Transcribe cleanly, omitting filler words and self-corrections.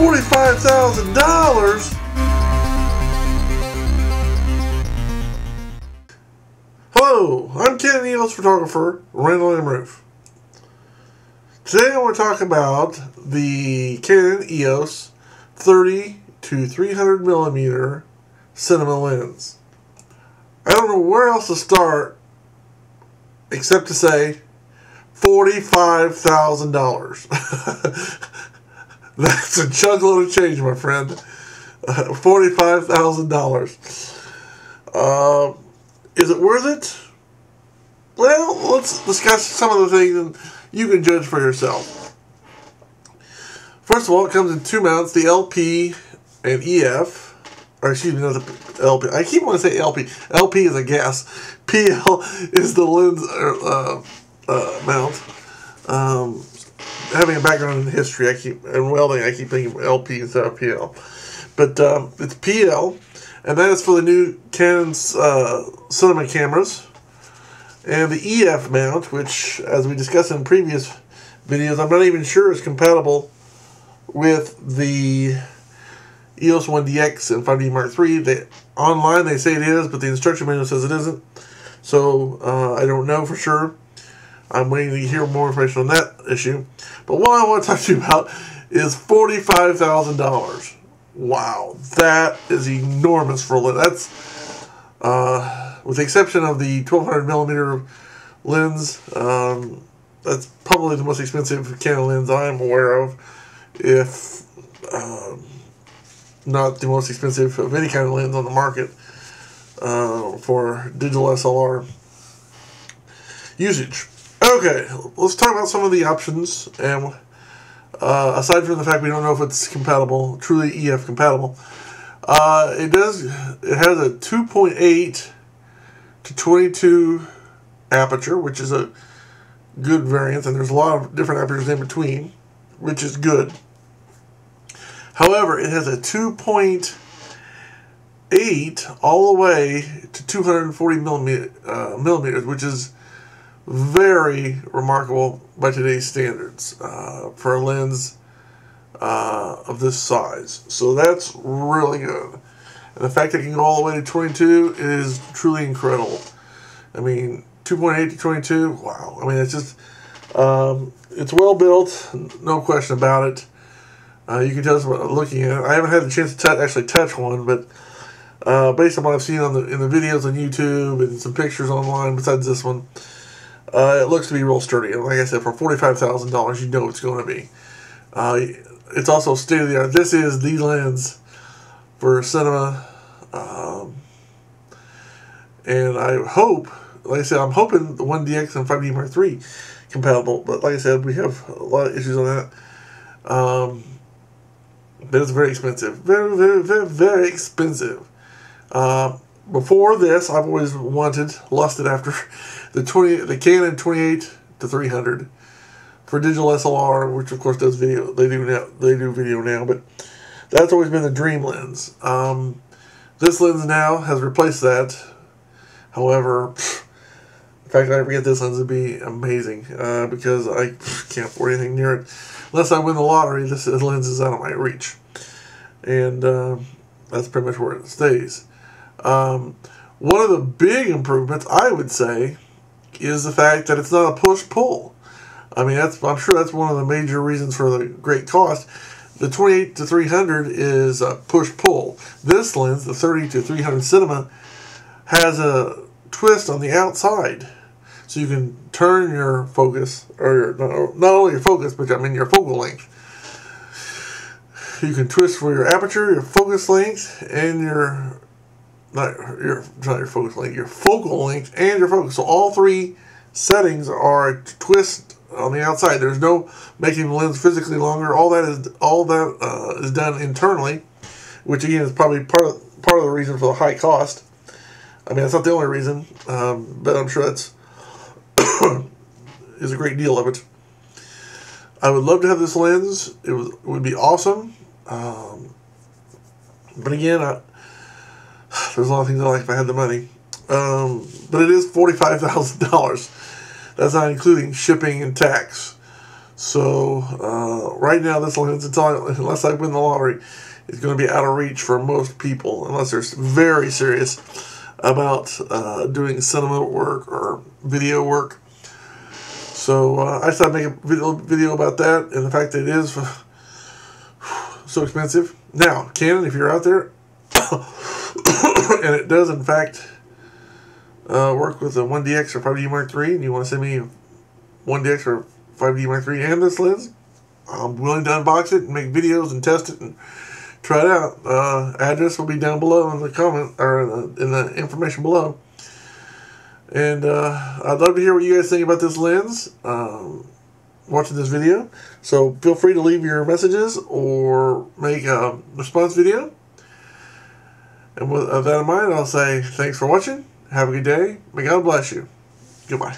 $45,000? Hello, I'm Canon EOS photographer, RandallMRueff. Today I want to talk about the Canon EOS 30 to 300 millimeter cinema lens. I don't know where else to start except to say $45,000. That's a chunk load of change, my friend. $45,000. Is it worth it? Well, let's discuss some of the things and you can judge for yourself. First of all, it comes in two mounts, the LP and EF. Or excuse me, not the LP. I keep wanting to say LP. LP is a gas. PL is the lens mount. Having a background in history, and welding, I keep thinking LP instead of PL. But it's PL, and that is for the new Canon cinema cameras. And the EF mount, which, as we discussed in previous videos, I'm not even sure is compatible with the EOS 1DX and 5D Mark III. Online they say it is, but the instruction manual says it isn't. So I don't know for sure. I'm waiting to hear more information on that issue. But what I want to talk to you about is $45,000. Wow, that is enormous for a lens. That's, with the exception of the 1200 millimeter lens, that's probably the most expensive Canon lens I'm aware of, if not the most expensive of any kind of lens on the market for digital SLR usage. Okay, let's talk about some of the options, and aside from the fact we don't know if it's compatible, truly EF compatible, it has a 2.8 to 22 aperture, which is a good variance, and there's a lot of different apertures in between, which is good. However, it has a 2.8 all the way to 240 millimeters, which is very remarkable by today's standards for a lens of this size. So that's really good. And the fact that it can go all the way to 22 is truly incredible. I mean, 2.8 to 22, wow. I mean, it's just, it's well built, no question about it. You can tell us by looking at it. I haven't had the chance to actually touch one, but based on what I've seen on in the videos on YouTube and some pictures online besides this one, it looks to be real sturdy. And like I said, for $45,000, you know it's going to be. It's also state-of-the-art. This is the lens for cinema. And I hope, like I said, I'm hoping the 1DX and 5D Mark III compatible. But like I said, we have a lot of issues on that. But it's very expensive. Very, very, very, very expensive. Before this, I've always lusted after the Canon 28 to 300 for digital SLR, which of course does video. They do video now, but that's always been the dream lens. This lens now has replaced that. However, the fact that I ever get this lens would be amazing because I can't afford anything near it. Unless I win the lottery, this lens is out of my reach. And that's pretty much where it stays. One of the big improvements, I would say, is the fact that it's not a push-pull. I mean, I'm sure that's one of the major reasons for the great cost. The 28 to 300 is a push-pull. This lens, the 30 to 300 Cinema, has a twist on the outside. So you can turn your focus, or not only your focus, but I mean your focal length. You can twist for your aperture, your focus length, and your focal length and your focus. So all three settings are a twist on the outside. There's no making the lens physically longer. All that is done internally, which again is probably part of the reason for the high cost. I mean, it's not the only reason, but I'm sure that's is a great deal of it. I would love to have this lens. It would be awesome. But again, there's a lot of things I like if I had the money. But it is $45,000. That's not including shipping and tax. So right now, this lens, unless I win the lottery, is going to be out of reach for most people, unless they're very serious about doing cinema work or video work. So I decided to make a video about that and the fact that it is so expensive. Now, Canon, if you're out there, and it does in fact work with a 1DX or 5D Mark III, and you want to send me 1DX or 5D Mark III and this lens, I'm willing to unbox it and make videos and test it and try it out. Address will be down below in the comment or in the information below. And I'd love to hear what you guys think about this lens watching this video. So feel free to leave your messages or make a response video. And with that in mind, I'll say thanks for watching. Have a good day. May God bless you. Goodbye.